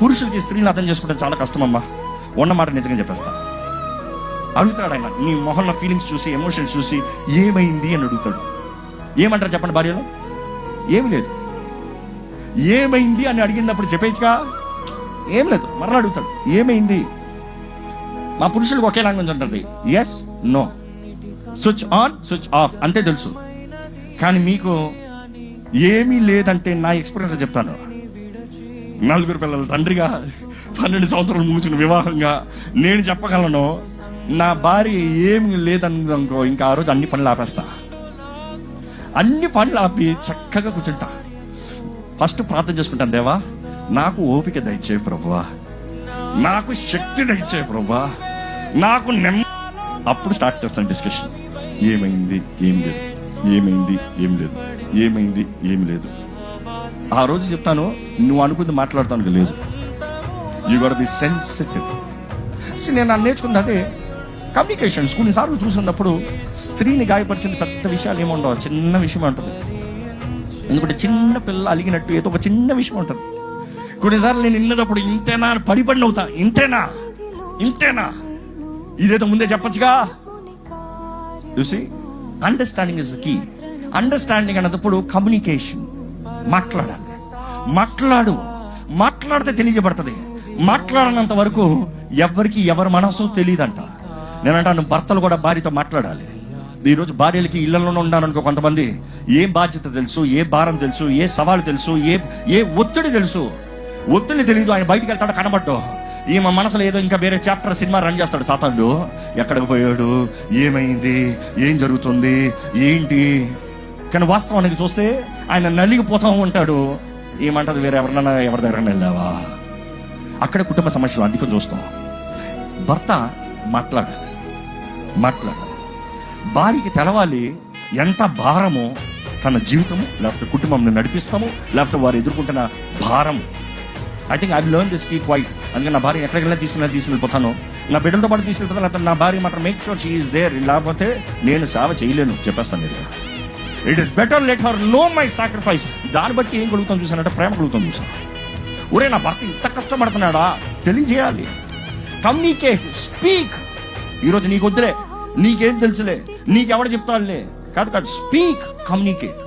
పురుషులకి స్త్రీని అర్థం చేసుకుంటే చాలా కష్టమమ్మా. ఉన్నమాట నిజంగా చెప్పేస్తా. అడుగుతాడు ఆయన, నీ మొహంలో ఫీలింగ్స్ చూసి, ఎమోషన్స్ చూసి ఏమైంది అని అడుగుతాడు. ఏమంటారు చెప్పండి భార్యలో? ఏమి లేదు. ఏమైంది అని అడిగినప్పుడు చెప్పేచ్చుగా, ఏం లేదు. మరలా అడుగుతాడు, ఏమైంది? మా పురుషులకు ఒకే లాంగ్వేజ్ ఉంటుంది, yes no, switch on switch off, అంతే తెలుసు. కానీ మీకు ఏమీ లేదంటే నా ఎక్స్పీరియన్స్ చెప్తాను. 4 పిల్లల తండ్రిగా 12 సంవత్సరాలు ముగిసిన వివాహంగా నేను చెప్పగలను, నా భార్య ఏమి లేదనుకో ఇంకా ఆ రోజు అన్ని పనులు ఆపేస్తా. అన్ని పనులు ఆపి చక్కగా కూర్చుంటా. ఫస్ట్ ప్రార్థన చేసుకుంటాను, దేవా నాకు ఓపిక దయచేయి ప్రభువా, నాకు శక్తి దయచేయి ప్రభువా, నాకు అప్పుడు స్టార్ట్ చేస్తాను డిస్కషన్. ఏమైంది? ఏం లేదు. ఏమైంది? ఏం లేదు. ఏమైంది? ఏం లేదు. ఆ రోజు చెప్తాను, నువ్వు అనుకుంది మాట్లాడతాను లేదు. You got be sensitive. నేను నేర్చుకున్నది అదే కమ్యూనికేషన్స్. కొన్నిసార్లు చూసినప్పుడు స్త్రీని గాయపరిచిన పెద్ద విషయాలు ఏముండవు, చిన్న విషయం ఉంటుంది. ఎందుకంటే చిన్న పిల్ల అలిగినట్టు ఏదో ఒక చిన్న విషయం ఉంటుంది. కొన్నిసార్లు నేను విన్నప్పుడు ఇంతేనా అని పడిపడిన అవుతా. ఇంతేనా ఇదేదో ముందే చెప్పచ్చుగా. చూసి understanding is the key. Understanding అన్నప్పుడు కమ్యూనికేషన్. మాట్లాడితే తెలియజేయబడుతుంది. మాట్లాడినంత వరకు ఎవరికి ఎవరి మనసు తెలియదంట. నేనంటాను, భర్తలు కూడా భార్యతో మాట్లాడాలి. ఈరోజు భార్యలకి ఇళ్లలోనే ఉండాలనుకో కొంతమంది, ఏ బాధ్యత తెలుసు, ఏ భారం తెలుసు, ఏ సవాలు తెలుసు, ఏ ఒత్తిడి తెలుసు. ఒత్తిడి తెలియదు. ఆయన బయటికి వెళ్తాడు, కనబడ్డు. ఈమె మనసులో ఏదో ఇంకా వేరే చాప్టర్ సినిమా రన్ చేస్తాడు సాతానుడు. ఎక్కడికి పోయాడు, ఏమైంది, ఏం జరుగుతుంది, ఏంటి. కానీ వాస్తవానికి చూస్తే ఆయన నలిగిపోతూ ఉంటాడు. ఏమంటది, వేరే ఎవరి దగ్గర వెళ్ళావా? అక్కడ కుటుంబ సమస్యలు అధికం చూస్తాం. భర్త మాట్లాడాలి. భార్యకి తెలవాలి ఎంత భారమో తన జీవితము, లేకపోతే కుటుంబం నడిపిస్తాము, లేకపోతే వారు ఎదుర్కొంటున్న భారం. I think I learn this key quite. అందుకని నా భార్య ఎక్కడికి తీసుకెళ్ళిపోతాను, నా బిడ్డలతో పాటు తీసుకెళ్ళిపోతాను. లేకపోతే నా భార్య మాత్రం make sure she is there. లేకపోతే నేను సేవ చేయలేను, చెప్పేస్తాను మీరు. It is better let her know my sacrifice. దాన్ని బట్టి ఏం కలుగుతాం చూసానంటే, ప్రేమ కలుగుతాం చూసాను. ఒరే నా భర్త ఇంత కష్టపడుతున్నాడా తెలియజేయాలి. Communicate, speak. ఈరోజు నీకు వద్దులే, నీకేం తెలుసులే, నీకెవడ చెప్తాడులే, కాదు. Speak, communicate.